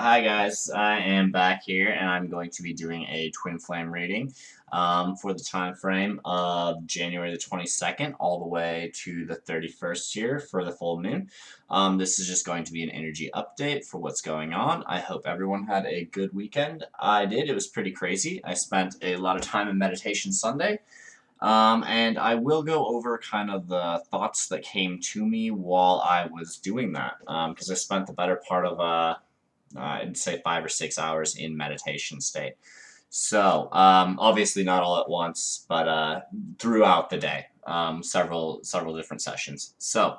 Hi guys, I am back here and I'm going to be doing a twin flame reading for the time frame of January the 22nd all the way to the 31st here for the full moon. This is just going to be an energy update for what's going on. I hope everyone had a good weekend. I did. It was pretty crazy. I spent a lot of time in meditation Sunday. And I will go over kind of the thoughts that came to me while I was doing that, because I spent the better part of I'd say 5 or 6 hours in meditation state. So, obviously not all at once, but throughout the day, several different sessions. So,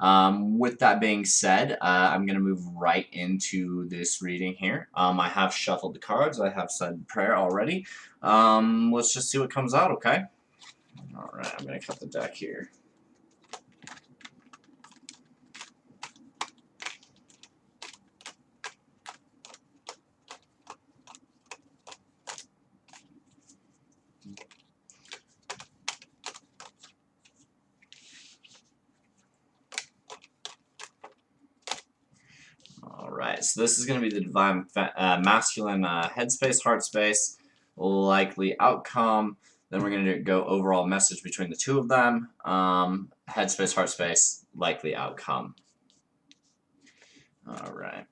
with that being said, I'm going to move right into this reading here. I have shuffled the cards. I have said prayer already. Let's just see what comes out, okay? All right, I'm going to cut the deck here. Alright, so this is going to be the divine masculine headspace, heart space, likely outcome. Then we're going to go overall message between the two of them. Headspace, heart space, likely outcome. Alright.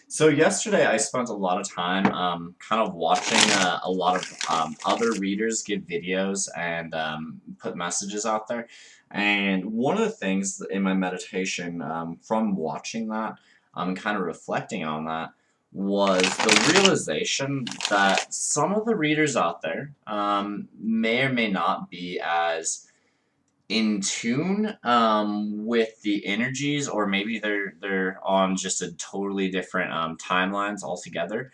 So yesterday I spent a lot of time kind of watching a lot of other readers give videos and put messages out there. And one of the things in my meditation from watching that, kind of reflecting on that, was the realization that some of the readers out there may or may not be as in tune with the energies, or maybe they're on just a totally different timelines altogether.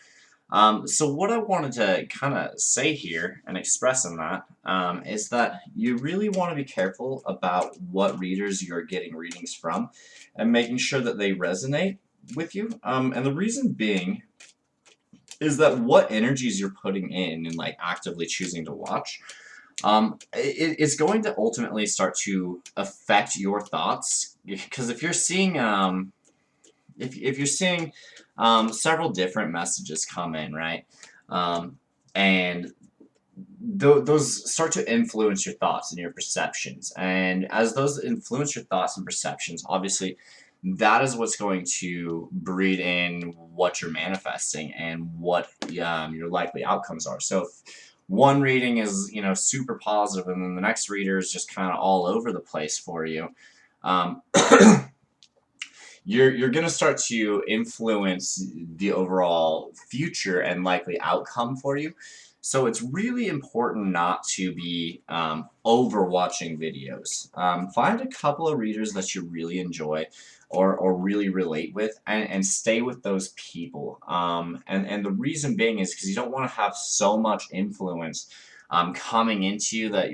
So what I wanted to kind of say here and express in that is that you really want to be careful about what readers you're getting readings from and making sure that they resonate with you. And the reason being is that what energies you're putting in and like actively choosing to watch, it's going to ultimately start to affect your thoughts. Because if you're seeing if you're seeing several different messages come in, right, and those start to influence your thoughts and your perceptions, and as those influence your thoughts and perceptions, obviously that is what's going to breed in what you're manifesting and what your likely outcomes are. So if one reading is, super positive, and then the next reader is just kind of all over the place for you, um, you're going to start to influence the overall future and likely outcome for you. So it's really important not to be overwatching videos. Find a couple of readers that you really enjoy or really relate with, and stay with those people. And the reason being is because you don't want to have so much influence coming into you that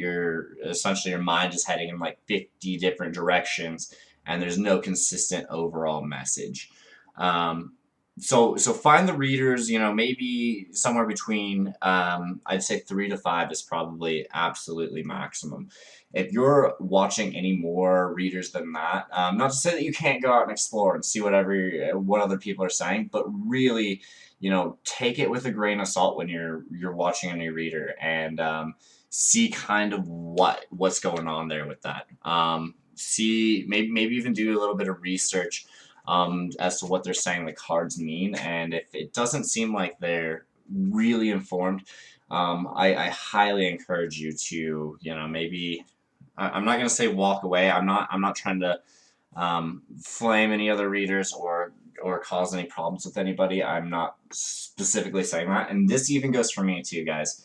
essentially your mind is heading in like 50 different directions, and there's no consistent overall message. So find the readers, maybe somewhere between, I'd say 3 to 5 is probably absolutely maximum. If you're watching any more readers than that, not to say that you can't go out and explore and see what other people are saying, but really, take it with a grain of salt when you're watching a new reader, and see kind of what's going on there with that. See, maybe even do a little bit of research as to what they're saying the cards mean, and if it doesn't seem like they're really informed, I highly encourage you to, maybe, I'm not going to say walk away. I'm not trying to flame any other readers or cause any problems with anybody. I'm not specifically saying that, and this even goes for me too, guys.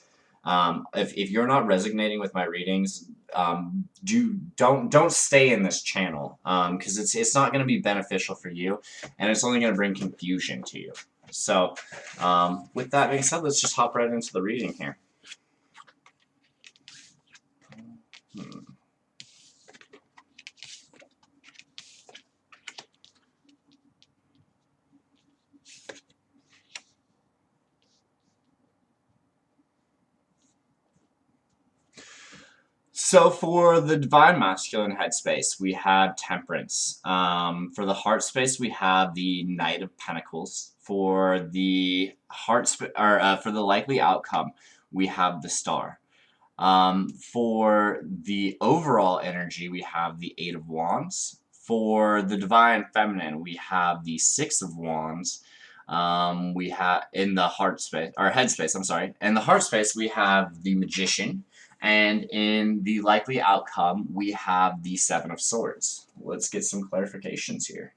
If you're not resonating with my readings, don't stay in this channel, because it's not going to be beneficial for you, and it's only going to bring confusion to you. So, with that being said, let's just hop right into the reading here. So for the divine masculine headspace, we have Temperance. For the heart space, we have the Knight of Pentacles. For the for the likely outcome, we have the Star. For the overall energy, we have the Eight of Wands. For the divine feminine, we have the Six of Wands. We have in the heart space, or headspace, I'm sorry. In the heart space, we have the Magician. And in the likely outcome, we have the Seven of Swords. Let's get some clarifications here.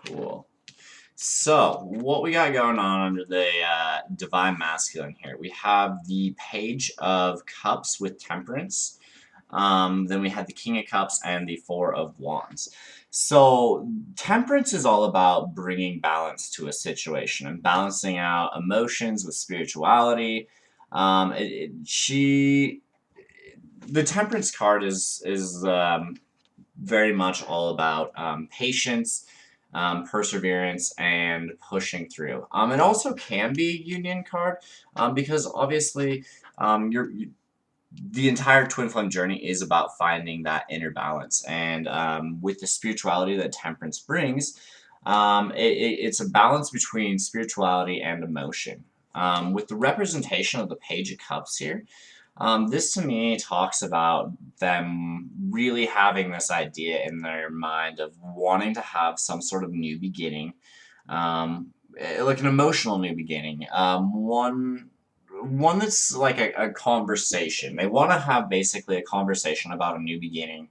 Cool. So, what we got going on under the Divine Masculine here? We have the Page of Cups with Temperance. Then we have the King of Cups and the Four of Wands. So, Temperance is all about bringing balance to a situation and balancing out emotions with spirituality. The Temperance card is very much all about patience, perseverance, and pushing through. It also can be a union card because obviously the entire twin flame journey is about finding that inner balance, and with the spirituality that Temperance brings, it's a balance between spirituality and emotion. With the representation of the Page of Cups here, this to me talks about them really having this idea in their mind of wanting to have some sort of new beginning, like an emotional new beginning, one that's like a conversation. They want to have basically a conversation about a new beginning,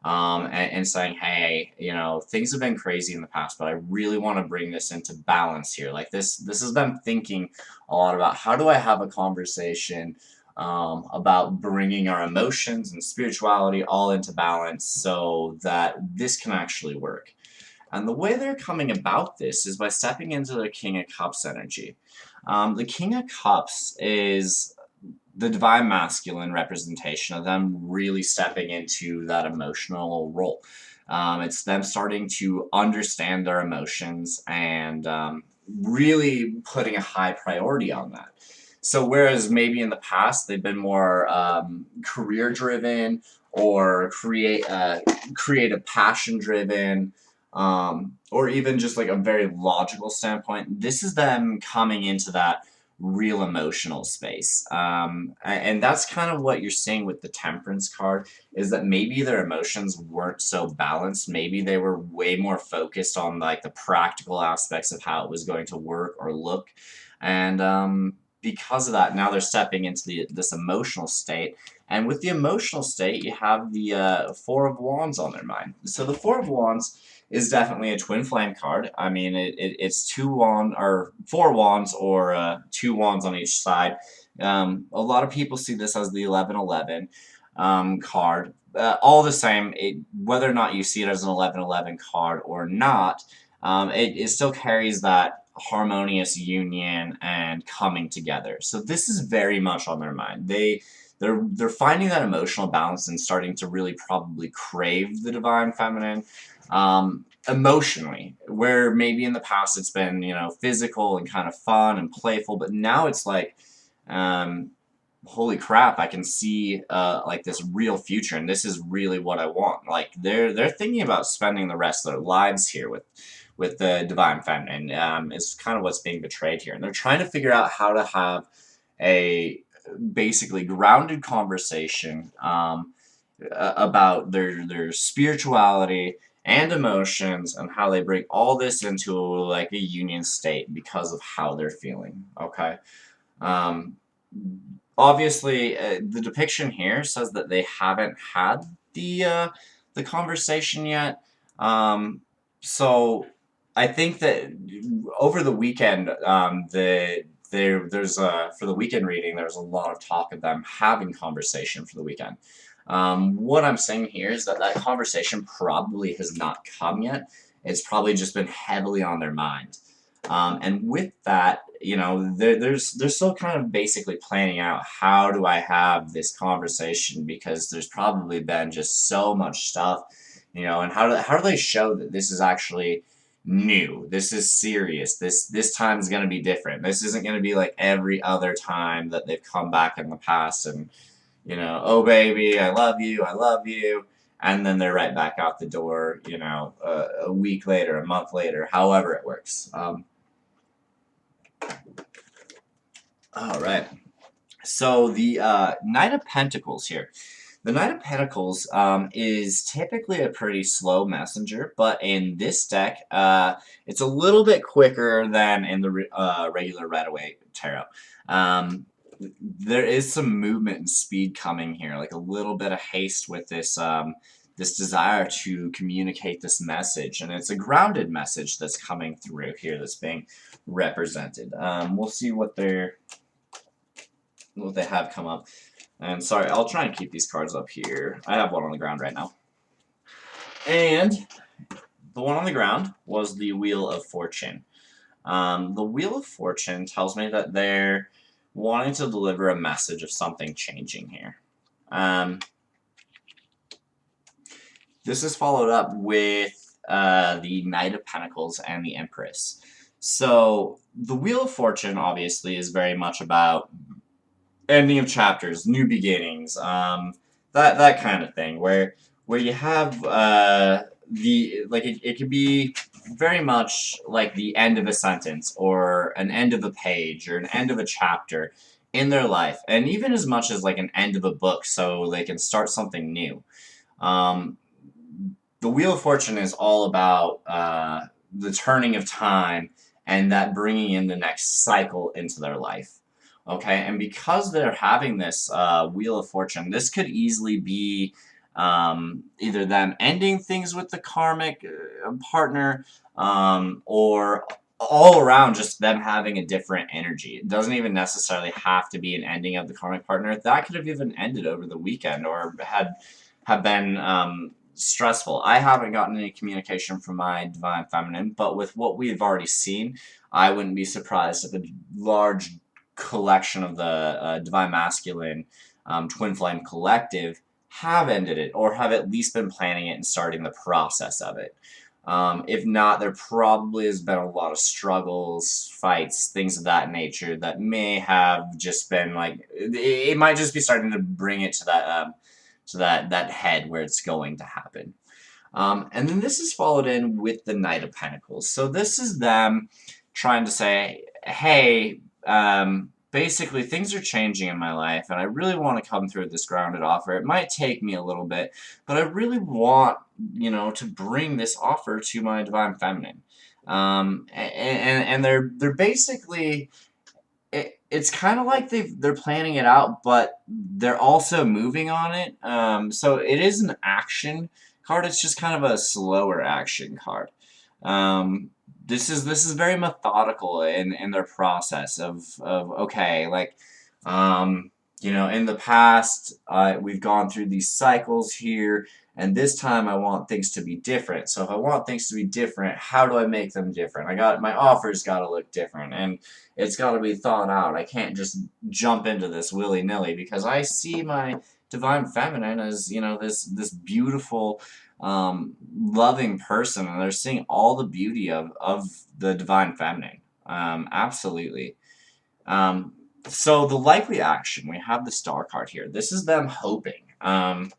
and saying, hey, you know, things have been crazy in the past, but I really want to bring this into balance here. Like this is them thinking a lot about how do I have a conversation about bringing our emotions and spirituality all into balance so that this can actually work. And the way they're coming about this is by stepping into the King of Cups energy. The King of Cups is the divine masculine representation of them really stepping into that emotional role. It's them starting to understand their emotions and really putting a high priority on that. So whereas maybe in the past they've been more career driven or creative passion driven, or even just like a very logical standpoint, this is them coming into that real emotional space. And that's kind of what you're seeing with the Temperance card, is that maybe their emotions weren't so balanced. Maybe they were way more focused on like the practical aspects of how it was going to work or look. And because of that, now they're stepping into this emotional state. And with the emotional state, you have the Four of Wands on their mind. So the Four of Wands is definitely a twin flame card. I mean, it's four wands or two wands on each side. A lot of people see this as the 1111 card. All the same, whether or not you see it as an 1111 card or not, it still carries that harmonious union and coming together. So this is very much on their mind. They're finding that emotional balance and starting to really probably crave the divine feminine emotionally, where maybe in the past it's been, you know, physical and kind of fun and playful, but now it's like, holy crap, I can see like this real future, and this is really what I want. Like they're thinking about spending the rest of their lives here with the divine feminine. Is kind of what's being betrayed here, and they're trying to figure out how to have a basically grounded conversation about their spirituality and emotions and how they bring all this into like a union state because of how they're feeling. Okay. Obviously, the depiction here says that they haven't had the conversation yet. So I think that over the weekend, there's for the weekend reading, there's a lot of talk of them having conversation for the weekend. What I'm saying here is that conversation probably has not come yet. It's probably just been heavily on their mind. And with that, you know, they're still kind of basically planning out how do I have this conversation, because there's probably been just so much stuff, you know, and how do they show that this is actually new, this is serious, this time is going to be different, this isn't going to be like every other time that they've come back in the past and, you know, oh baby, I love you, and then they're right back out the door, you know, a week later, a month later, however it works. All right. So the Knight of Pentacles here. The Knight of Pentacles is typically a pretty slow messenger, but in this deck, it's a little bit quicker than in the regular Red-Away Tarot. There is some movement and speed coming here, like a little bit of haste with this this desire to communicate this message, and it's a grounded message that's coming through here that's being represented. We'll see what they have come up. And sorry, I'll try and keep these cards up here. I have one on the ground right now. And the one on the ground was the Wheel of Fortune. The Wheel of Fortune tells me that they're wanting to deliver a message of something changing here. This is followed up with the Knight of Pentacles and the Empress. So the Wheel of Fortune obviously is very much about ending of chapters, new beginnings, that kind of thing, where you have it could be very much like the end of a sentence or an end of a page or an end of a chapter in their life, and even as much as like an end of a book, so they can start something new. The Wheel of Fortune is all about the turning of time and that bringing in the next cycle into their life. Okay, and because they're having this Wheel of Fortune, this could easily be either them ending things with the karmic partner, or all around just them having a different energy. It doesn't even necessarily have to be an ending of the karmic partner. That could have even ended over the weekend or have been stressful. I haven't gotten any communication from my Divine Feminine, but with what we've already seen, I wouldn't be surprised if a large collection of the Divine Masculine Twin Flame Collective have ended it, or have at least been planning it and starting the process of it. If not, there probably has been a lot of struggles, fights, things of that nature that may have just been like, it might just be starting to bring it to that head where it's going to happen. And then this is followed in with the Knight of Pentacles. So this is them trying to say, hey, basically things are changing in my life and I really want to come through this grounded offer. It might take me a little bit, but I really want, you know, to bring this offer to my Divine Feminine. And they're basically, it's kind of like they're planning it out, but they're also moving on it. So it is an action card. It's just kind of a slower action card. This is very methodical in their process of okay, like, you know, in the past we've gone through these cycles here, and this time I want things to be different. So if I want things to be different, how do I make them different? My offer's got to look different, and it's got to be thought out. I can't just jump into this willy-nilly, because I see my Divine Feminine as, you know, this beautiful, loving person, and they're seeing all the beauty of the Divine Feminine. Absolutely. So the likely action, we have the Star card here. This is them hoping, and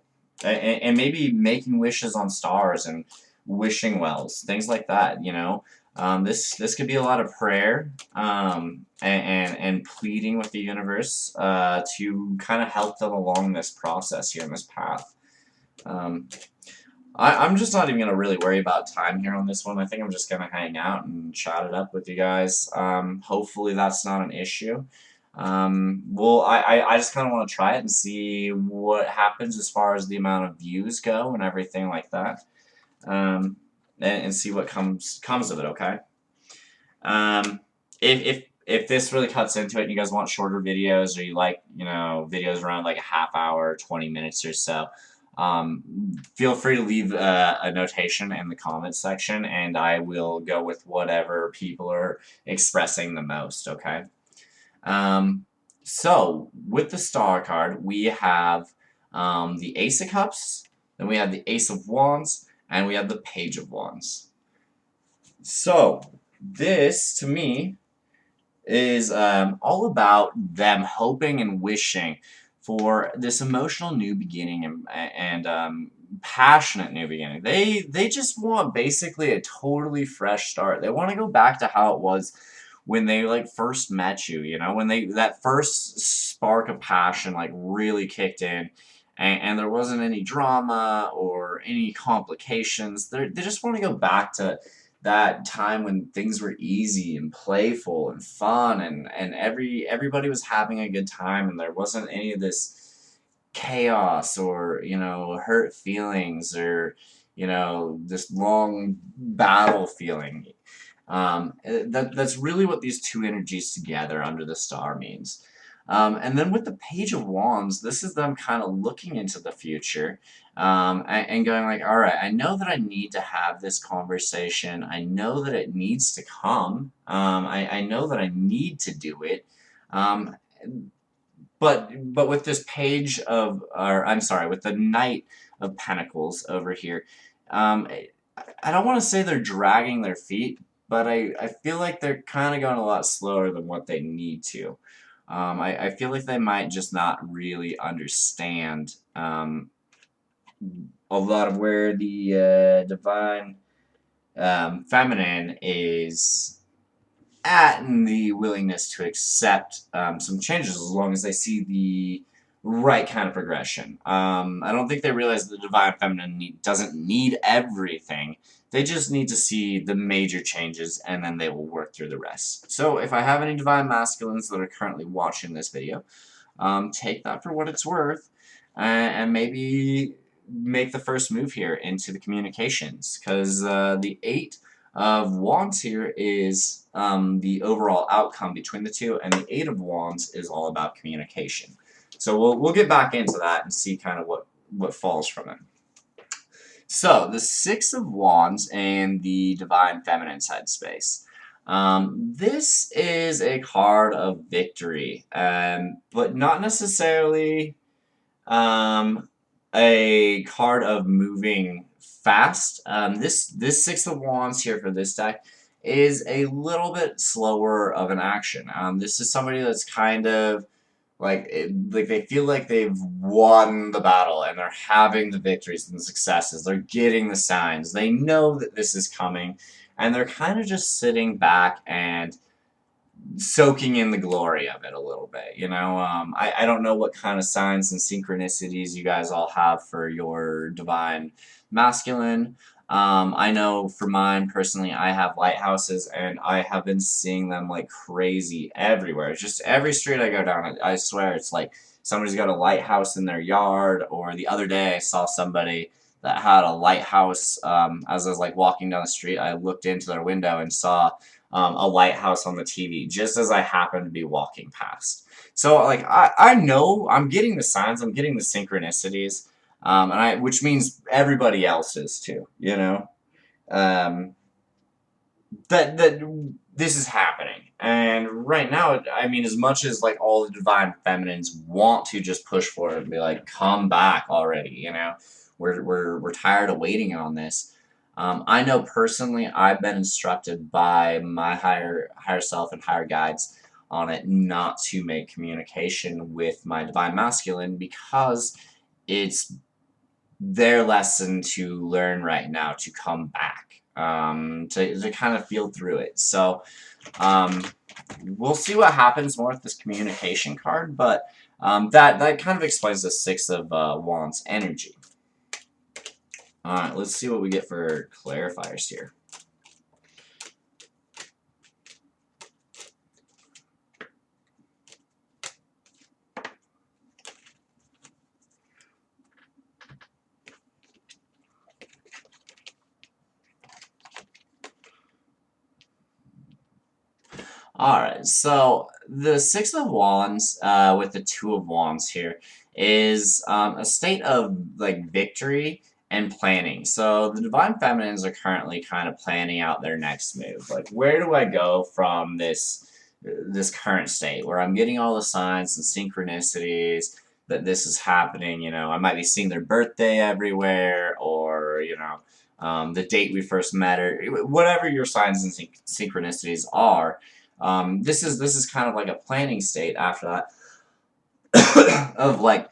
maybe making wishes on stars and wishing wells, things like that, you know. This could be a lot of prayer, and pleading with the universe to kind of help them along this process here in this path. I'm just not even going to really worry about time here on this one. I think I'm just going to hang out and chat it up with you guys. Hopefully that's not an issue. Well, I just kind of want to try it and see what happens as far as the amount of views go and everything like that. And see what comes of it, okay? If this really cuts into it and you guys want shorter videos, or you like, you know, videos around like a half hour, 20 minutes or so, Feel free to leave a notation in the comments section, and I will go with whatever people are expressing the most, okay? So, with the star card, we have the Ace of Cups, then we have the Ace of Wands, and we have the Page of Wands. So, this, to me, is all about them hoping and wishing for this emotional new beginning and passionate new beginning. They just want basically a totally fresh start. They want to go back to how it was when they like first met you. You know, when that first spark of passion like really kicked in. And there wasn't any drama or any complications. They just want to go back to that time when things were easy and playful and fun and everybody was having a good time and there wasn't any of this chaos or hurt feelings or this long battle feeling. That's really what these two energies together under the star means. And then with the Page of Wands, this is them kind of looking into the future and going like, all right, I know that I need to have this conversation. I know that it needs to come. I know that I need to do it. Um, but with this with the Knight of Pentacles over here, I don't want to say they're dragging their feet, but I feel like they're kind of going a lot slower than what they need to. I feel like they might just not really understand a lot of where the divine feminine is at and the willingness to accept some changes as long as they see the right kind of progression. I don't think they realize the divine feminine doesn't need everything. They just need to see the major changes and then they will work through the rest. So if I have any divine masculines that are currently watching this video, take that for what it's worth and maybe make the first move here into the communications, because the Eight of Wands here is the overall outcome between the two, and the Eight of Wands is all about communication. So we'll get back into that and see kind of what falls from it. So the Six of Wands and the Divine Feminine's headspace. This is a card of victory, but not necessarily a card of moving fast. This Six of Wands here for this deck is a little bit slower of an action. This is somebody that's kind of like they feel like they've won the battle and they're having the victories and the successes. They're getting the signs. They know that this is coming, and they're kind of just sitting back and soaking in the glory of it a little bit, I don't know what kind of signs and synchronicities you guys all have for your divine masculine. I know for mine personally, I have lighthouses and I have been seeing them like crazy everywhere. Just every street I go down, I swear it's like somebody's got a lighthouse in their yard. Or the other day I saw somebody that had a lighthouse. As I was like walking down the street, I looked into their window and saw a lighthouse on the TV just as I happened to be walking past. So like I know I'm getting the signs, I'm getting the synchronicities, which means everybody else is too. That this is happening, and right now, I mean, as much as like all the divine feminines want to just push forward and be like, come back already, we're tired of waiting on this. I know personally I've been instructed by my higher self and higher guides on it not to make communication with my divine masculine, because it's their lesson to learn right now to come back, to kind of feel through it. So we'll see what happens more with this communication card, but that kind of explains the Six of Wands energy. Alright, let's see what we get for clarifiers here. Alright, so the Six of Wands with the Two of Wands here is a state of like victory and planning. So the divine feminines are currently kind of planning out their next move. Like, where do I go from this current state where I'm getting all the signs and synchronicities that this is happening? I might be seeing their birthday everywhere, or the date we first met, or whatever your signs and synchronicities are. This is kind of like a planning state after that of like,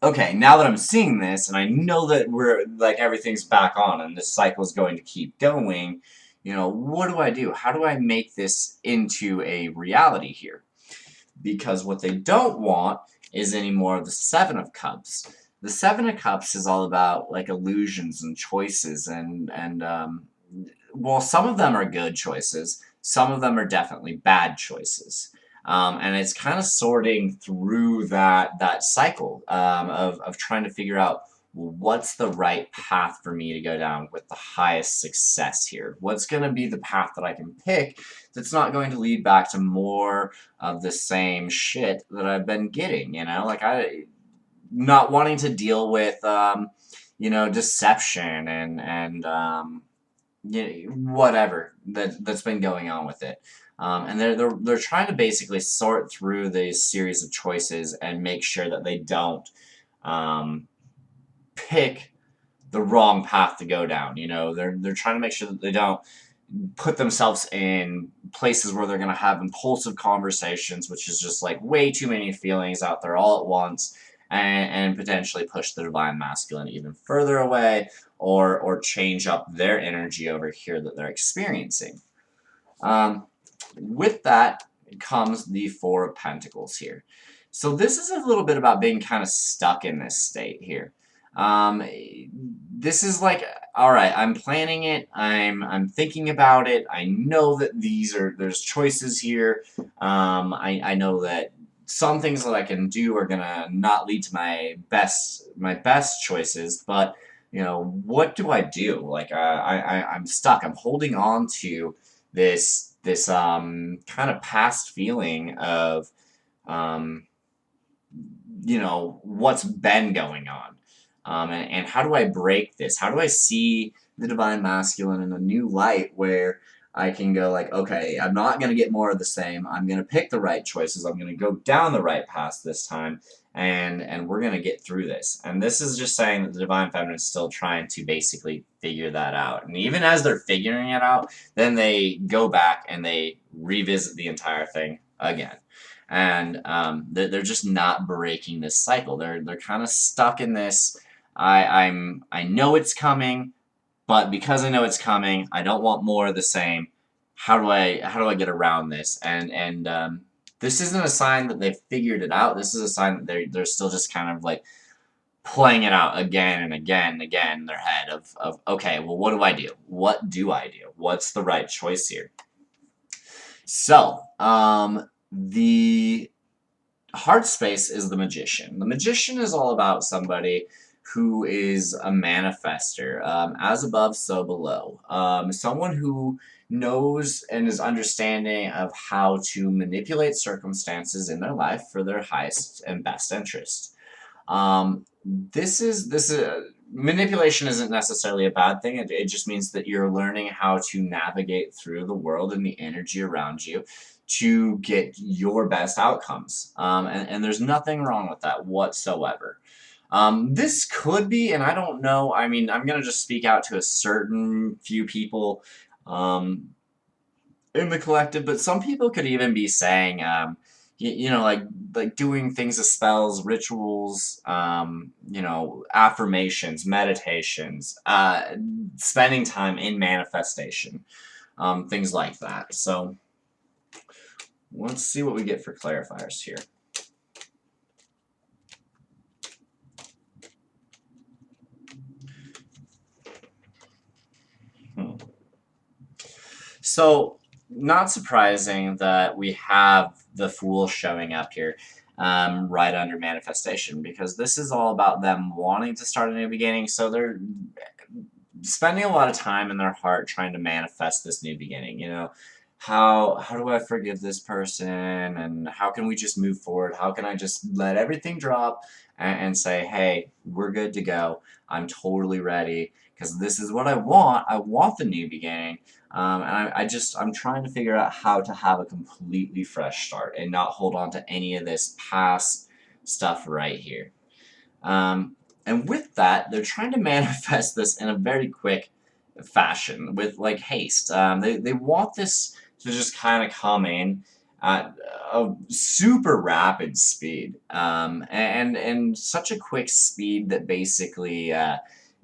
okay, now that I'm seeing this and I know that we're like everything's back on and this cycle is going to keep going, what do I do? How do I make this into a reality here? Because what they don't want is any more of the Seven of Cups. The Seven of Cups is all about like illusions and choices, and well, some of them are good choices, some of them are definitely bad choices. And it's kind of sorting through that cycle of trying to figure out what's the right path for me to go down with the highest success here. What's going to be the path that I can pick that's not going to lead back to more of the same shit that I've been getting, like not wanting to deal with, deception and whatever that's been going on with it. And they're trying to basically sort through these series of choices and make sure that they don't pick the wrong path to go down. They're trying to make sure that they don't put themselves in places where they're going to have impulsive conversations, which is just like way too many feelings out there all at once, and potentially push the divine masculine even further away, or change up their energy over here that they're experiencing. With that comes the Four of Pentacles here. So this is a little bit about being kind of stuck in this state here. This is like, all right, I'm planning it, I'm thinking about it, I know that there's choices here, I know that some things that I can do are gonna not lead to my best choices, but what do I do? Like, I'm stuck, I'm holding on to this kind of past feeling of what's been going on. And how do I break this? How do I see the divine masculine in a new light where I can go like, okay, I'm not going to get more of the same. I'm going to pick the right choices. I'm going to go down the right path this time, and we're going to get through this. And this is just saying that the divine feminine is still trying to basically figure that out. And even as they're figuring it out, then they go back and they revisit the entire thing again. And they're just not breaking this cycle. They're kind of stuck in this. I know it's coming, but because I know it's coming, I don't want more of the same. How do I get around this? And this isn't a sign that they've figured it out. This is a sign that they're still just kind of like playing it out again and again and again in their head of okay, well, what do I do? What do I do? What's the right choice here? So the heart space is the Magician. The Magician is all about somebody who is a manifester, as above, so below. Someone who knows and is understanding of how to manipulate circumstances in their life for their highest and best interest. This is manipulation isn't necessarily a bad thing. It just means that you're learning how to navigate through the world and the energy around you to get your best outcomes. And there's nothing wrong with that whatsoever. This could be, and I don't know, I mean, I'm going to just speak out to a certain few people in the collective, but some people could even be saying, like doing things as spells, rituals, affirmations, meditations, spending time in manifestation, things like that. So let's see what we get for clarifiers here. So, not surprising that we have the Fool showing up here right under manifestation, because this is all about them wanting to start a new beginning, so they're spending a lot of time in their heart trying to manifest this new beginning, how do I forgive this person, and how can we just move forward? How can I just let everything drop and say, hey, we're good to go. I'm totally ready because this is what I want. I want the new beginning. And I'm trying to figure out how to have a completely fresh start and not hold on to any of this past stuff right here. Um, and with that, they're trying to manifest this in a very quick fashion with like haste. They want this to just kind of come in at a super rapid speed, and such a quick speed that basically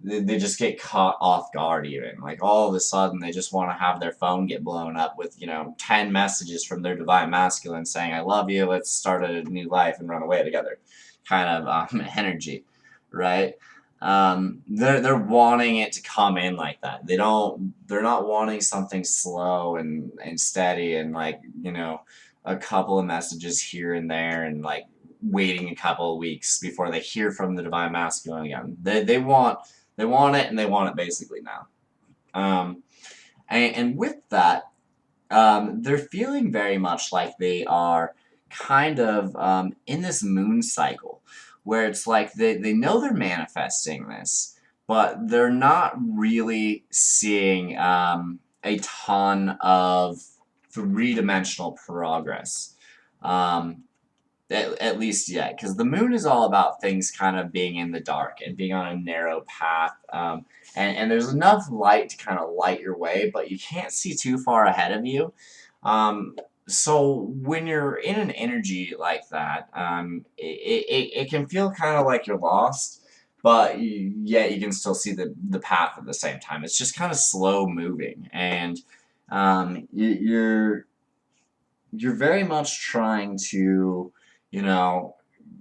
they just get caught off guard. Even like all of a sudden, they just want to have their phone get blown up with 10 messages from their divine masculine saying, "I love you. Let's start a new life and run away together." Kind of energy, right? They're wanting it to come in like that. They're not wanting something slow and steady and like a couple of messages here and there and like waiting a couple of weeks before they hear from the divine masculine again. They want it, and they want it basically now. And with that, they're feeling very much like they are kind of in this moon cycle where it's like they know they're manifesting this, but they're not really seeing a ton of three-dimensional progress. Um, at least yet, because the moon is all about things kind of being in the dark and being on a narrow path. And there's enough light to kind of light your way, but you can't see too far ahead of you. So when you're in an energy like that, it can feel kind of like you're lost, but yet you can still see the path at the same time. It's just kind of slow moving, and you're very much trying to,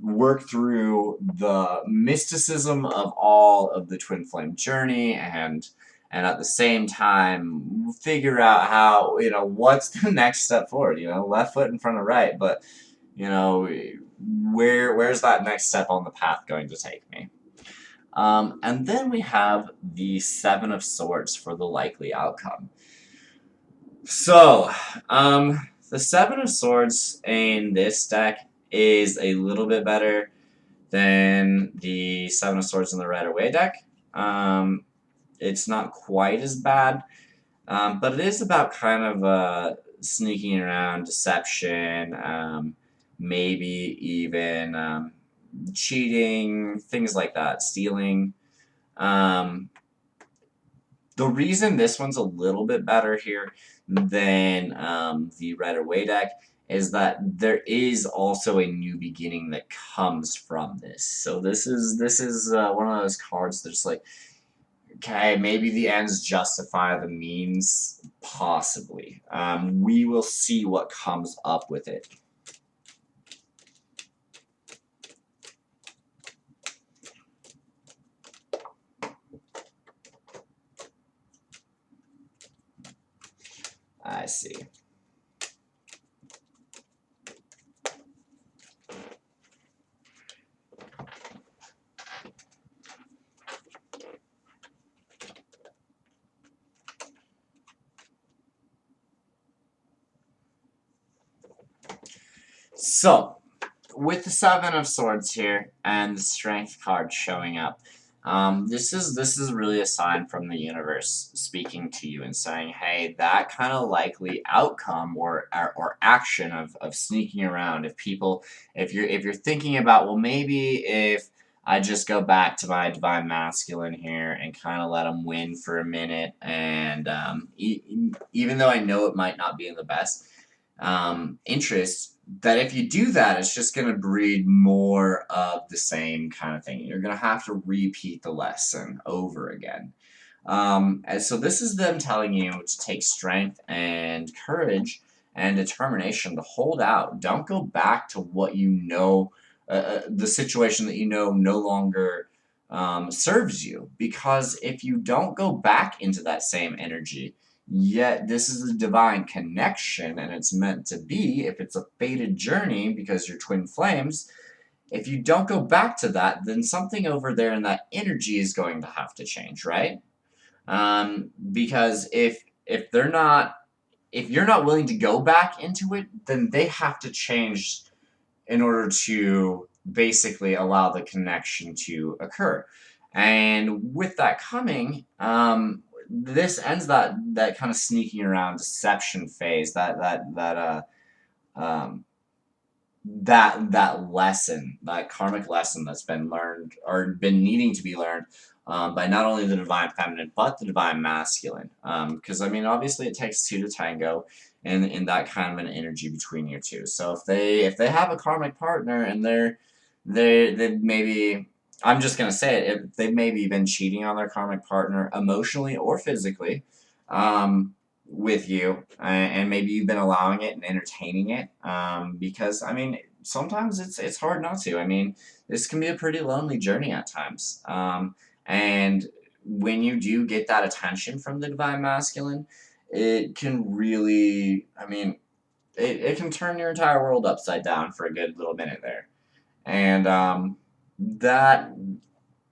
work through the mysticism of all of the twin flame journey, and at the same time figure out how, what's the next step forward, left foot in front of right, but where's that next step on the path going to take me? And then we have the Seven of Swords for the likely outcome. So, the Seven of Swords in this deck is a little bit better than the Seven of Swords in the Red Away deck. It's not quite as bad, but it is about kind of sneaking around, deception, maybe even cheating, things like that, stealing. The reason this one's a little bit better here than the Red Away deck is that there is also a new beginning that comes from this. So this is one of those cards that's like, okay, maybe the ends justify the means, possibly. We will see what comes up with it. I see. So, with the Seven of Swords here and the Strength card showing up, this is really a sign from the universe speaking to you and saying, hey, that kind of likely outcome or action of sneaking around. If you're thinking about, well, maybe if I just go back to my divine masculine here and kind of let them win for a minute, and even though I know it might not be in the best interest, that if you do that, it's just going to breed more of the same kind of thing. You're going to have to repeat the lesson over again. And so this is them telling you to take strength and courage and determination to hold out. Don't go back to what you know, the situation that you know no longer serves you. Because if you don't go back into that same energy, yet this is a divine connection, and it's meant to be, if it's a fated journey because you're twin flames, if you don't go back to that, then something over there in that energy is going to have to change, right? Because if they're not if you're not willing to go back into it, then they have to change in order to basically allow the connection to occur. And with that coming, this ends that kind of sneaking around deception phase, um, that lesson, that karmic lesson that's been learned or been needing to be learned by not only the divine feminine but the divine masculine. Because I mean, obviously, it takes two to tango, and in that kind of an energy between you two. So if they have a karmic partner and they maybe, I'm just gonna say it, if they've maybe been cheating on their karmic partner emotionally or physically. With you, and maybe you've been allowing it and entertaining it, because I mean, sometimes it's hard not to. I mean, this can be a pretty lonely journey at times, and when you do get that attention from the divine masculine, it can really, I mean, it can turn your entire world upside down for a good little minute there, and that,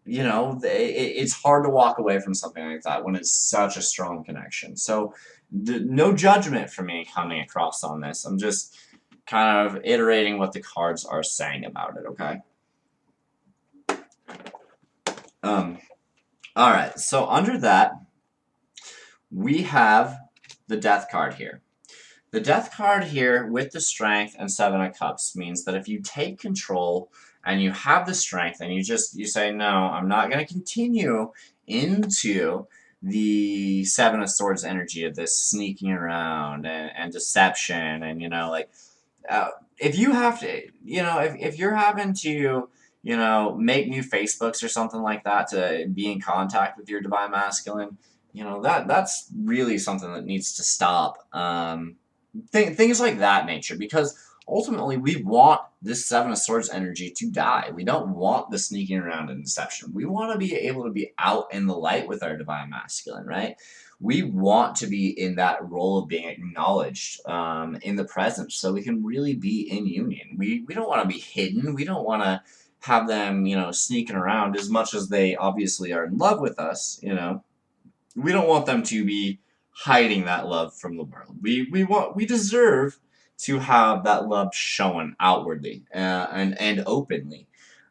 it's hard to walk away from something like that when it's such a strong connection. So, no judgment from me coming across on this. I'm just kind of iterating what the cards are saying about it, okay? All right, so under that, we have the Death card here. The Death card here with the Strength and Seven of Cups means that if you take control and you have the strength and you say, no, I'm not going to continue into the Seven of Swords energy of this sneaking around and deception, and if you have to, if you're having to, make new Facebooks or something like that to be in contact with your divine masculine, that's really something that needs to stop. Things like that nature, because ultimately we want this Seven of Swords energy to die. We don't want the sneaking around and deception. We want to be able to be out in the light with our divine masculine, right? We want to be in that role of being acknowledged in the present, so we can really be in union. We don't want to be hidden. We don't want to have them, sneaking around as much as they obviously are in love with us, We don't want them to be hiding that love from the world. We deserve to have that love shown outwardly and openly,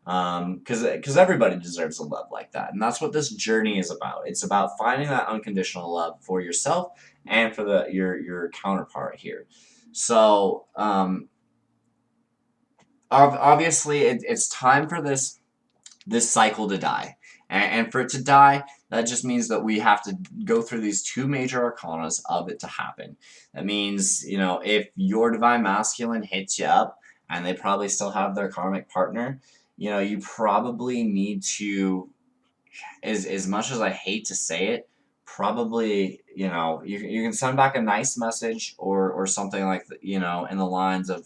because everybody deserves a love like that, and that's what this journey is about. It's about finding that unconditional love for yourself and for your counterpart here. So obviously, it's time for this cycle to die. And for it to die, that just means that we have to go through these two major arcanas of it to happen. That means, if your divine masculine hits you up and they probably still have their karmic partner, you probably need to, as much as I hate to say it, probably, you can send back a nice message or something like, in the lines of,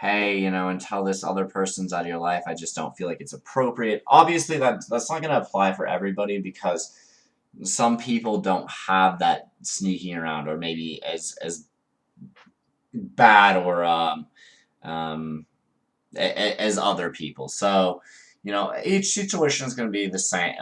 hey, until this other person's out of your life, I just don't feel like it's appropriate. Obviously, that's not going to apply for everybody, because some people don't have that sneaking around, or maybe as bad or as other people. So, each situation is going to be the same,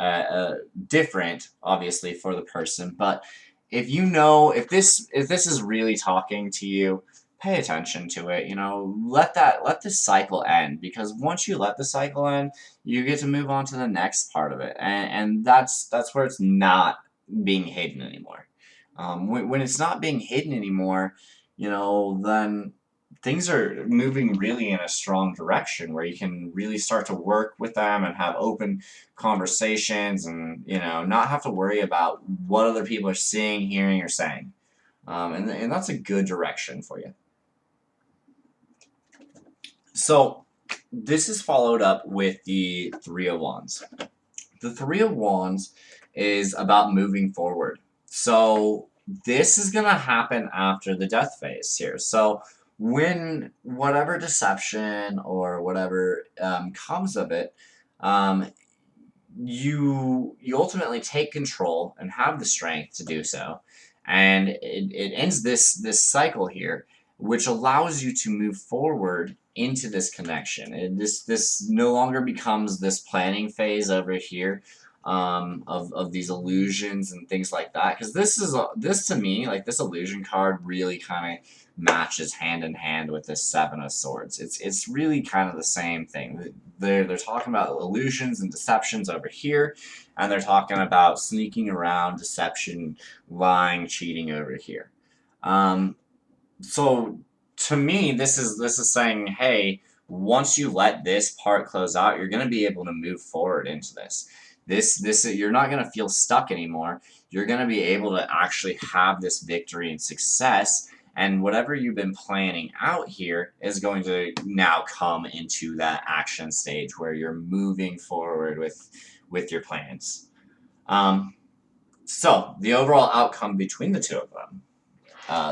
different, obviously, for the person. But if if this is really talking to you, pay attention to it. Let this cycle end, because once you let the cycle end, you get to move on to the next part of it, and that's where it's not being hidden anymore. When it's not being hidden anymore, then things are moving really in a strong direction where you can really start to work with them and have open conversations, and not have to worry about what other people are seeing, hearing, or saying. And that's a good direction for you. So this is followed up with the Three of Wands. The Three of Wands is about moving forward. So this is going to happen after the death phase here. So when whatever deception or whatever comes of it, you ultimately take control and have the strength to do so. And it ends this cycle here, which allows you to move forward into this connection. And this no longer becomes this planning phase over here of these illusions and things like that. Because this to me, like this illusion card, really kind of matches hand in hand with this Seven of Swords. It's really kind of the same thing. They're talking about illusions and deceptions over here, and they're talking about sneaking around, deception, lying, cheating over here. So to me, this is saying, hey, once you let this part close out, you're going to be able to move forward into this. This you're not going to feel stuck anymore. You're going to be able to actually have this victory and success, and whatever you've been planning out here is going to now come into that action stage where you're moving forward with your plans. So the overall outcome between the two of them.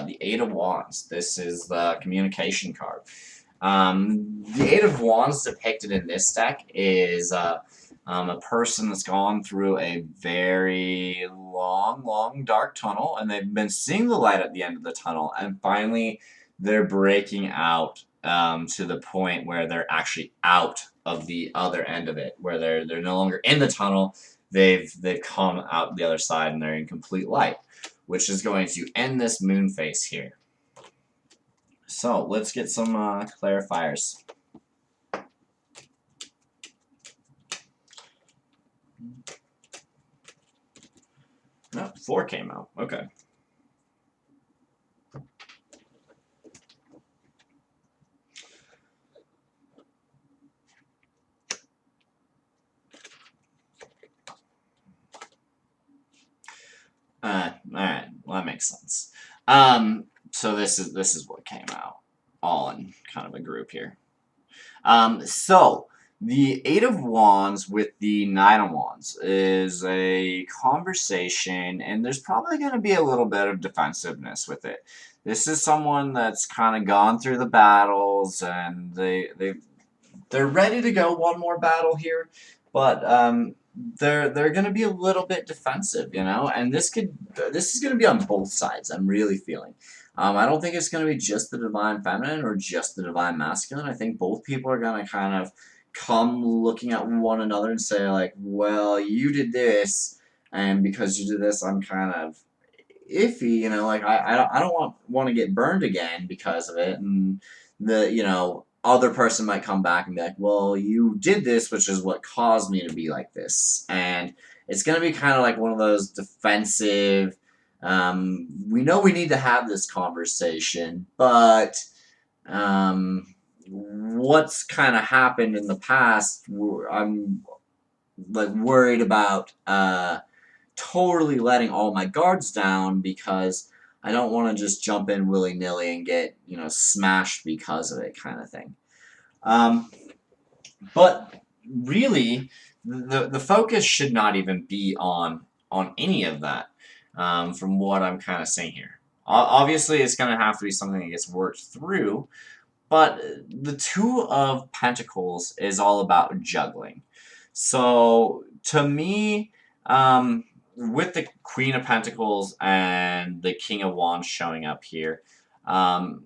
The Eight of Wands. This is the communication card. The Eight of Wands depicted in this deck is a person that's gone through a very long, dark tunnel, and they've been seeing the light at the end of the tunnel, and finally they're breaking out to the point where they're actually out of the other end of it, where they're no longer in the tunnel. They've come out the other side and they're in complete light, which is going to end this moon phase here. So let's get some clarifiers. No, 4 came out. Okay. Alright, well that makes sense. So this is what came out, all in kind of a group here. So the Eight of Wands with the Nine of Wands is a conversation, and there's probably going to be a little bit of defensiveness with it. This is someone that's kind of gone through the battles, and they're ready to go one more battle here, but they're going to be a little bit defensive, you know, and this is going to be on both sides. I'm really feeling. I don't think it's going to be just the Divine Feminine or just the Divine Masculine. I think both people are going to kind of come looking at one another and say, like, well, you did this, and because you did this, I'm kind of iffy, you know, like, I don't want to get burned again because of it, and the, you know, other person might come back and be like, well, you did this, which is what caused me to be like this, and it's going to be kind of like one of those defensive, we know we need to have this conversation, but what's kind of happened in the past, I'm like worried about totally letting all my guards down because I don't want to just jump in willy-nilly and get, you know, smashed because of it, kind of thing. But really, the focus should not even be on any of that. From what I'm kind of saying here. Obviously, it's going to have to be something that gets worked through, but the Two of Pentacles is all about juggling. So, to me, with the Queen of Pentacles and the King of Wands showing up here,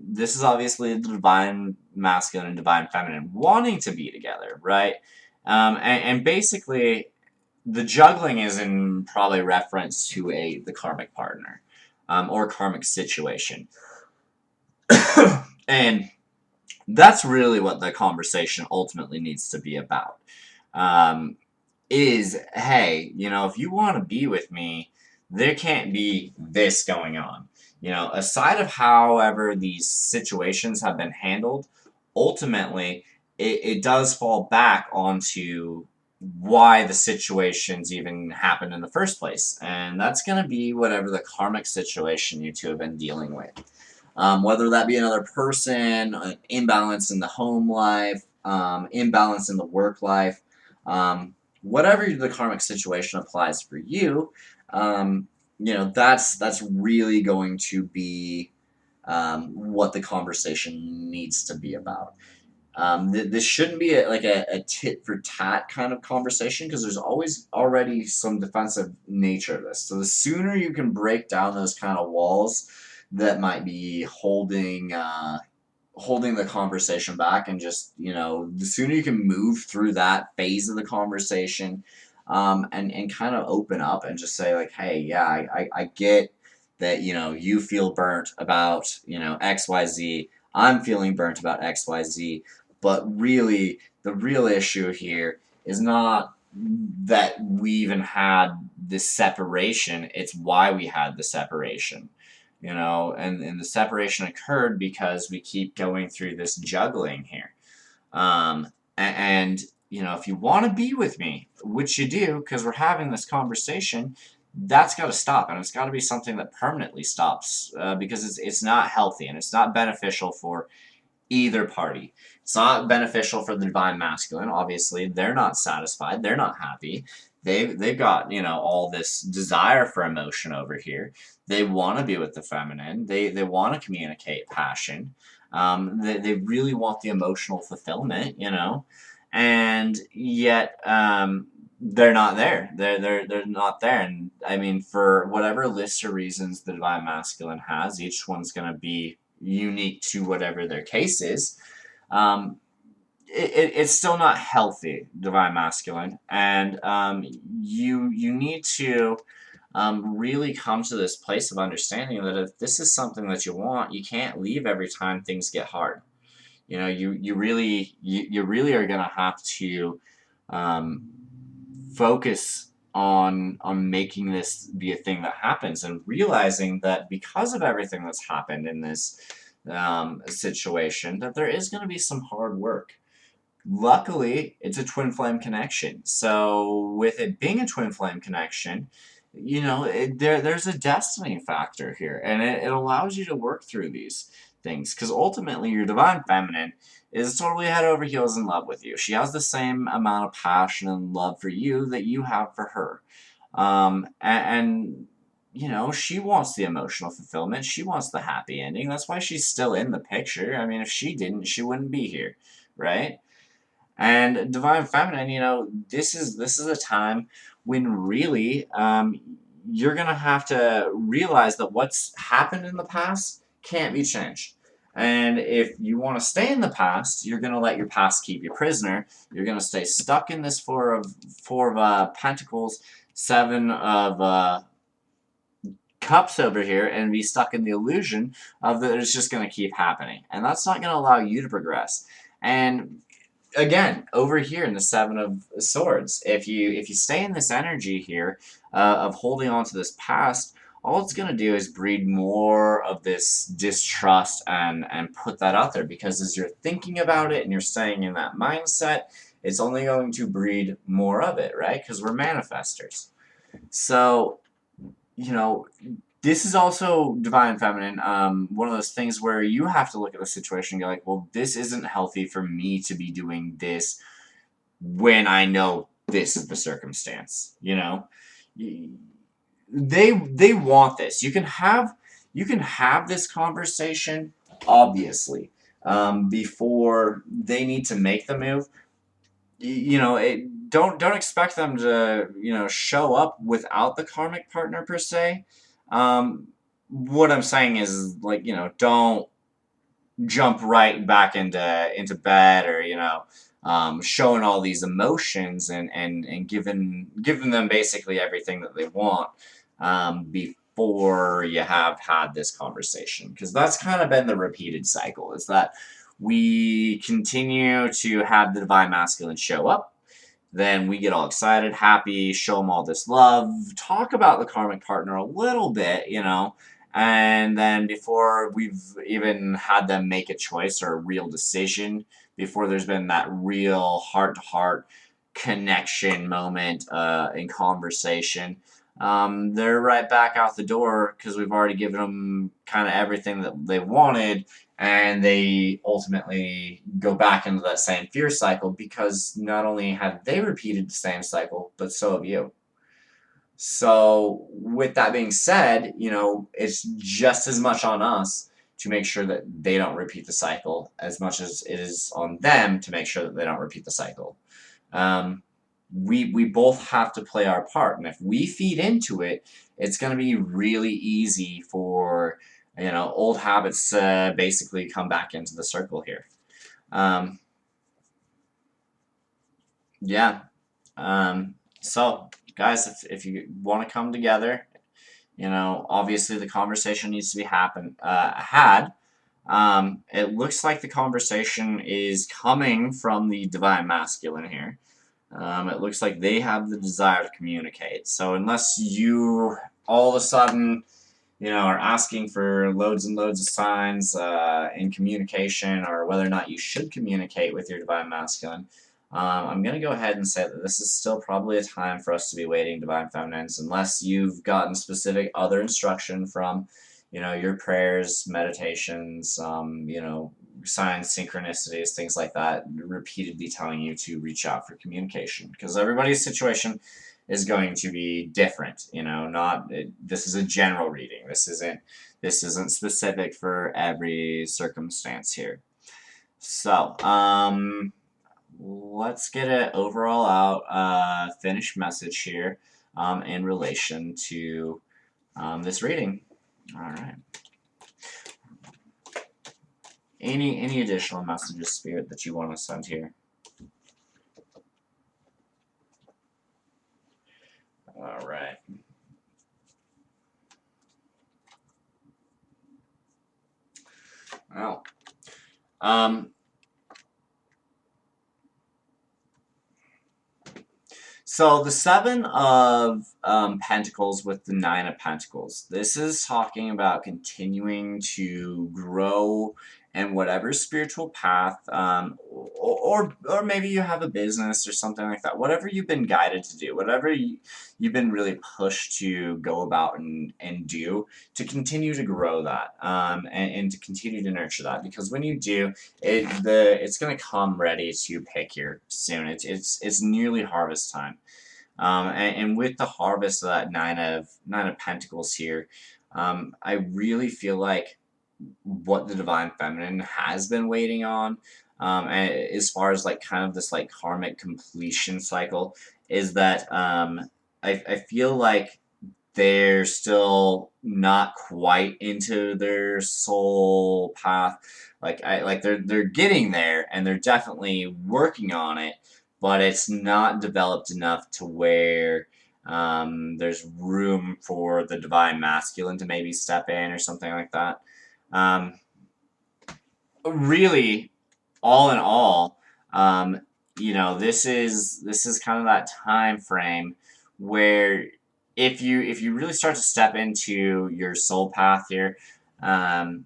this is obviously the Divine Masculine and Divine Feminine wanting to be together, right? And basically, the juggling is in probably reference to the karmic partner or karmic situation. And that's really what the conversation ultimately needs to be about. Is, hey, you know, if you want to be with me, there can't be this going on. You know, aside of however these situations have been handled, ultimately, it does fall back onto why the situations even happened in the first place. And that's going to be whatever the karmic situation you two have been dealing with. Whether that be another person, an imbalance in the home life, imbalance in the work life, whatever the karmic situation applies for you, you know, that's really going to be what the conversation needs to be about. This shouldn't be like a tit-for-tat kind of conversation because there's already some defensive nature of this. So the sooner you can break down those kind of walls that might be holding the conversation back, and just, you know, the sooner you can move through that phase of the conversation, and kind of open up and just say like, hey, yeah, I get that, you feel burnt about, XYZ. I'm feeling burnt about XYZ. But really, the real issue here is not that we even had this separation, it's why we had the separation. And the separation occurred because we keep going through this juggling here. And if you want to be with me, which you do, because we're having this conversation, that's got to stop, and it's got to be something that permanently stops, because it's not healthy and it's not beneficial for either party. It's not beneficial for the divine masculine. Obviously, they're not satisfied. They're not happy. They've got all this desire for emotion over here. They want to be with the feminine. They want to communicate passion. They really want the emotional fulfillment. And yet they're not there. They're not there. And I mean, for whatever list of reasons the divine masculine has, each one's going to be unique to whatever their case is. It's still not healthy, divine masculine, and you need to really come to this place of understanding that if this is something that you want, you can't leave every time things get hard. You really are gonna have to focus on making this be a thing that happens, and realizing that because of everything that's happened in this situation, that there is going to be some hard work. Luckily, it's a twin flame connection. So with it being a twin flame connection, there's a destiny factor here, and it allows you to work through these things, because ultimately your divine feminine is totally head over heels in love with you. She has the same amount of passion and love for you that you have for her. And she wants the emotional fulfillment. She wants the happy ending. That's why she's still in the picture. I mean, if she didn't, she wouldn't be here, right? And divine feminine, this is a time when really you're gonna have to realize that what's happened in the past can't be changed. And if you want to stay in the past, you're gonna let your past keep you prisoner. You're gonna stay stuck in this four of pentacles, seven of cups over here, and be stuck in the illusion of that it's just gonna keep happening. And that's not gonna allow you to progress. And again, over here in the Seven of Swords, if you stay in this energy here of holding on to this past, all it's going to do is breed more of this distrust and put that out there, because as you're thinking about it and you're staying in that mindset, it's only going to breed more of it, right? Because we're manifestors. So, this is also divine feminine, one of those things where you have to look at the situation and go like, well, this isn't healthy for me to be doing this when I know this is the circumstance. They want this. You can have this conversation, obviously, before they need to make the move. Don't expect them to show up without the karmic partner per se. What I'm saying is, like, don't jump right back into bed, or showing all these emotions and giving them basically everything that they want before you have had this conversation, because that's kind of been the repeated cycle, is that we continue to have the divine masculine show up, then we get all excited, happy, show them all this love, talk about the karmic partner a little bit, and then before we've even had them make a choice or a real decision, before there's been that real heart-to-heart connection moment in conversation, they're right back out the door, because we've already given them kind of everything that they wanted, and they ultimately go back into that same fear cycle, because not only have they repeated the same cycle, but so have you. So with that being said, it's just as much on us to make sure that they don't repeat the cycle as much as it is on them to make sure that they don't repeat the cycle. We both have to play our part, and if we feed into it, it's going to be really easy for old habits basically come back into the circle here. Yeah. So, guys, if you want to come together, obviously the conversation needs to be had. It looks like the conversation is coming from the divine masculine here. It looks like they have the desire to communicate. So unless you all of a sudden, are asking for loads and loads of signs in communication, or whether or not you should communicate with your divine masculine, I'm going to go ahead and say that this is still probably a time for us to be waiting, divine feminines, unless you've gotten specific other instruction from, your prayers, meditations, signs, synchronicities, things like that, repeatedly telling you to reach out for communication. Because everybody's situation is going to be different. This is a general reading. This isn't specific for every circumstance here. So, let's get an overall out finished message here in relation to this reading. All right. Any additional messages, Spirit, that you want to send here? All right. Well, so the Seven of Pentacles with the Nine of Pentacles. This is talking about continuing to grow in whatever spiritual path, or maybe you have a business or something like that. Whatever you've been guided to do, whatever you've been really pushed to go about and do, to continue to grow that, and to continue to nurture that. Because when you do, it's going to come ready to pick here soon. It's nearly harvest time. And with the harvest of that nine of Pentacles here, I really feel like what the divine feminine has been waiting on, and as far as like kind of this like karmic completion cycle, is that I feel like they're still not quite into their soul path. They're getting there, and they're definitely working on it, but it's not developed enough to where there's room for the divine masculine to maybe step in or something like that. Really, all in all, this is kind of that time frame where if you really start to step into your soul path here, um,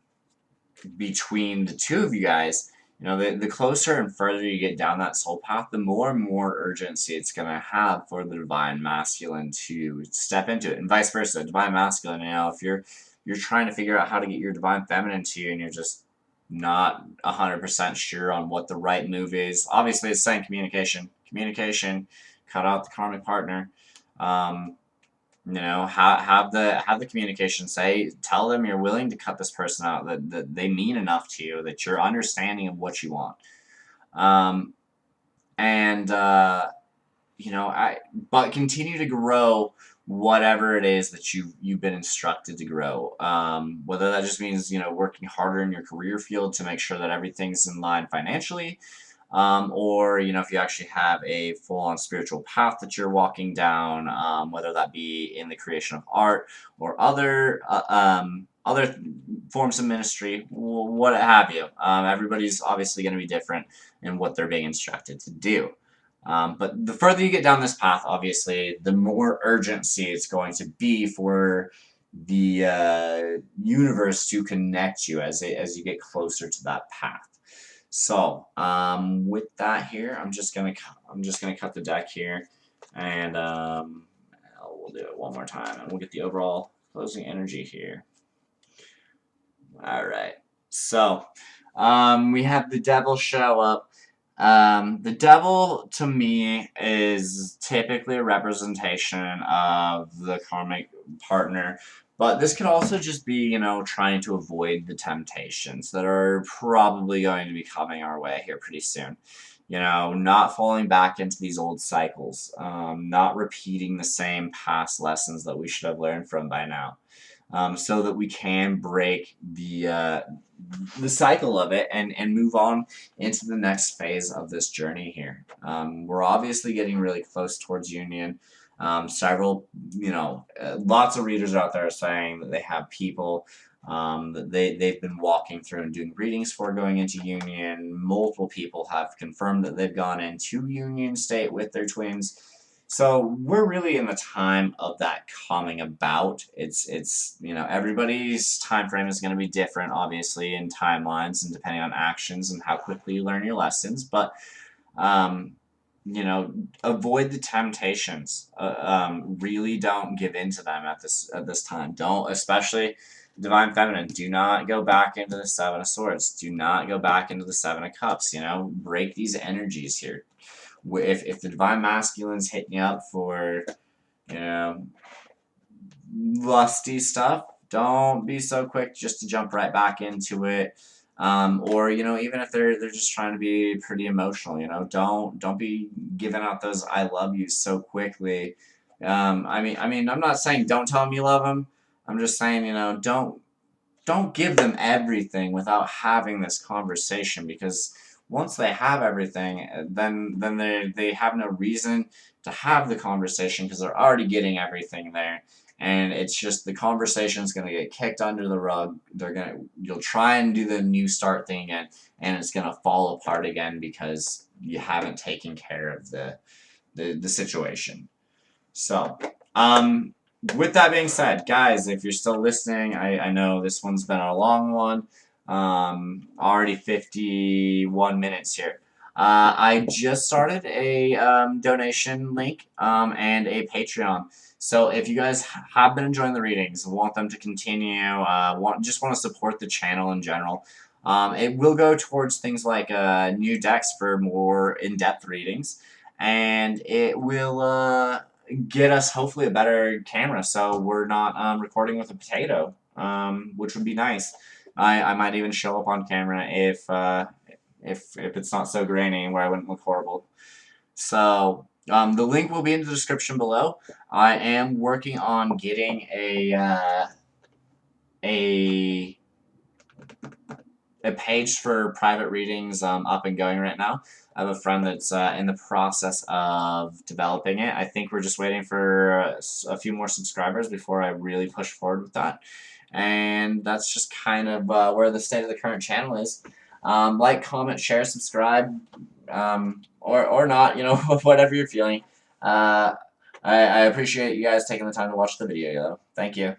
between the two of you guys, the closer and further you get down that soul path, the more and more urgency it's going to have for the divine masculine to step into it, and vice versa. Divine masculine, if you're trying to figure out how to get your divine feminine to you, and you're just not 100% sure on what the right move is. Obviously, it's saying communication, cut out the karmic partner. Have the communication. Tell them you're willing to cut this person out, that they mean enough to you, that you're understanding of what you want. But continue to grow whatever it is that you've been instructed to grow. Whether that just means working harder in your career field to make sure that everything's in line financially, or if you actually have a full-on spiritual path that you're walking down, whether that be in the creation of art or other forms of ministry, what have you. Everybody's obviously going to be different in what they're being instructed to do. But the further you get down this path, obviously, the more urgency it's going to be for the universe to connect you as you get closer to that path. So, with that here, I'm just gonna cut the deck here, and we'll do it one more time, and we'll get the overall closing energy here. All right. So, we have the devil show up. The devil, to me, is typically a representation of the karmic partner, but this could also just be, trying to avoid the temptations that are probably going to be coming our way here pretty soon. Not falling back into these old cycles, not repeating the same past lessons that we should have learned from by now. so that we can break the cycle of it and move on into the next phase of this journey here. We're obviously getting really close towards union. Several, lots of readers out there are saying that they have people that they've been walking through and doing readings for going into union. Multiple people have confirmed that they've gone into union state with their twins. So we're really in the time of that coming about. It's everybody's time frame is going to be different, obviously, in timelines and depending on actions and how quickly you learn your lessons. But um, avoid the temptations. Really don't give in to them at this time. Don't, especially Divine Feminine. Do not go back into the Seven of Swords. Do not go back into the Seven of Cups. Break these energies here. If the Divine Masculine's hitting you up for, lusty stuff, don't be so quick just to jump right back into it. Or even if they're just trying to be pretty emotional, don't be giving out those "I love you" so quickly. I'm not saying don't tell them you love them. I'm just saying, don't give them everything without having this conversation, because once they have everything, then they have no reason to have the conversation because they're already getting everything there, and it's just the conversation's gonna get kicked under the rug. You'll try and do the new start thing again, and it's gonna fall apart again because you haven't taken care of the situation. So, with that being said, guys, if you're still listening, I know this one's been a long one. Already 51 minutes here. I just started a donation link and a Patreon. So if you guys have been enjoying the readings, want them to continue, just want to support the channel in general, it will go towards things like new decks for more in-depth readings, and it will get us hopefully a better camera, so we're not recording with a potato, which would be nice. I might even show up on camera if it's not so grainy where I wouldn't look horrible. So the link will be in the description below. I am working on getting a page for private readings up and going right now. I have a friend that's in the process of developing it. I think we're just waiting for a few more subscribers before I really push forward with that. And that's just kind of where the state of the current channel is. Like, comment, share, subscribe, or not, whatever you're feeling. I appreciate you guys taking the time to watch the video, though. Thank you.